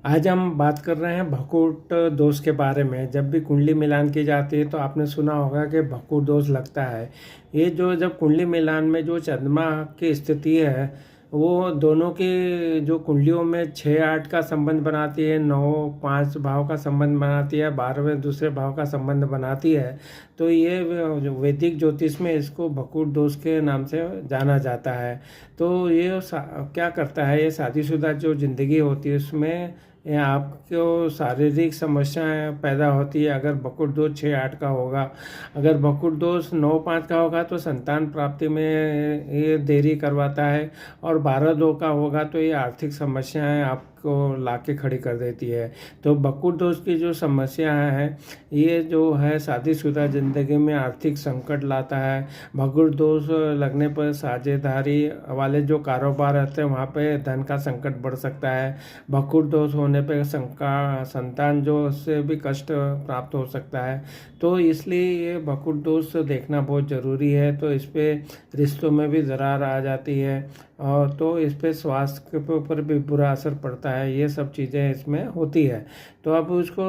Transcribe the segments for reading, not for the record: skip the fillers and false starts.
आज हम बात कर रहे हैं भकुट दोष के बारे में। जब भी कुंडली मिलान की जाती है तो आपने सुना होगा कि भकुट दोष लगता है। ये जो जब कुंडली मिलान में जो चंद्रमा की स्थिति है वो दोनों की जो कुंडलियों में 6-8 का संबंध बनाती है, 9-5 भाव का संबंध बनाती है, 12वें दूसरे भाव का संबंध बनाती है, तो ये वैदिक ज्योतिष में इसको भकुट दोष के नाम से जाना जाता है। तो ये क्या करता है, ये शादीशुदा जो ज़िंदगी होती है उसमें ये आपको शारीरिक समस्याएं पैदा होती है अगर बकुट दोष 6-8 का होगा। अगर बकुट दोष 9-5 का होगा तो संतान प्राप्ति में ये देरी करवाता है, और 12-2 का होगा तो ये आर्थिक समस्याएं आपको लाके खड़ी कर देती है। तो बकुट दोष की जो समस्या है ये जो है शादीशुदा ज़िंदगी में आर्थिक संकट लाता है। बकुट दोष लगने पर साझेदारी वाले जो कारोबार रहते हैं वहाँ पे धन का संकट बढ़ सकता है। बकुट दोष होने पे संतान जो उससे भी कष्ट प्राप्त हो सकता है। तो इसलिए ये बकुट दोष देखना बहुत ज़रूरी है। तो इस पे रिश्तों में भी दरार आ जाती है, और तो इस पे स्वास्थ्य के ऊपर भी बुरा असर पड़ता है। ये सब चीज़ें इसमें होती है। तो अब उसको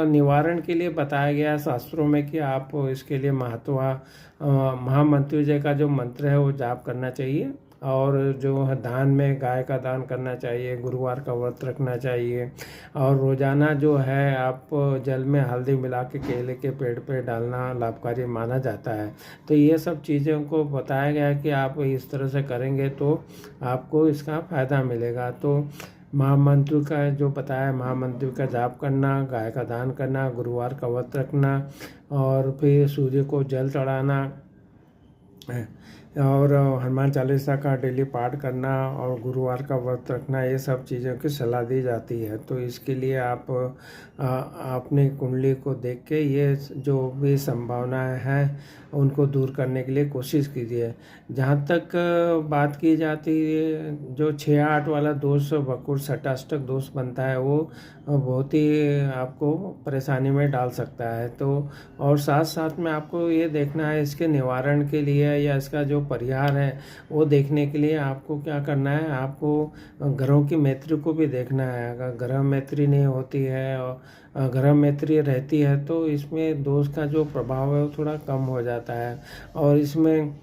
निवारण के लिए बताया गया है शास्त्रों में कि आप इसके लिए महामंत्रुंजय का जो मंत्र है वो जाप करना चाहिए, और जो है दान में गाय का दान करना चाहिए, गुरुवार का व्रत रखना चाहिए, और रोज़ाना जो है आप जल में हल्दी मिला के केले के पेड़ पे डालना लाभकारी माना जाता है। तो ये सब चीज़ों को बताया गया है कि आप इस तरह से करेंगे तो आपको इसका फ़ायदा मिलेगा। तो महामंत्र का जो बताया, महामंत्र का जाप करना, गाय का दान करना, गुरुवार का व्रत रखना, और फिर सूर्य को जल चढ़ाना, और हनुमान चालीसा का डेली पाठ करना, और गुरुवार का व्रत रखना, ये सब चीज़ों की सलाह दी जाती है। तो इसके लिए आप अपनी कुंडली को देख के ये जो भी संभावनाएं हैं उनको दूर करने के लिए कोशिश कीजिए। जहाँ तक बात की जाती है, जो 6-8 वाला दोष वक्र षटाष्टक दोष बनता है वो बहुत ही आपको परेशानी में डाल सकता है। तो और साथ साथ में आपको ये देखना है इसके निवारण के लिए या इसका जो परिहार है वो देखने के लिए आपको क्या करना है, आपको ग्रहों की मैत्री को भी देखना है। अगर ग्रह मैत्री नहीं होती है और ग्रह मैत्री रहती है तो इसमें दोष का जो प्रभाव है वो थोड़ा कम हो जाता है। और इसमें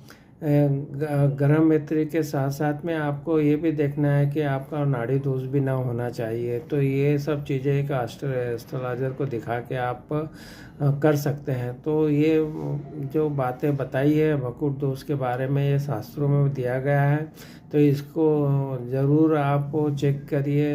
ग्रह मैत्री के साथ साथ में आपको ये भी देखना है कि आपका नाड़ी दोष भी ना होना चाहिए। तो ये सब चीज़ें एक एस्ट्रोलॉजर को दिखा के आप कर सकते हैं। तो ये जो बातें बताई है बकुट दोष के बारे में ये शास्त्रों में दिया गया है, तो इसको ज़रूर आप चेक करिए।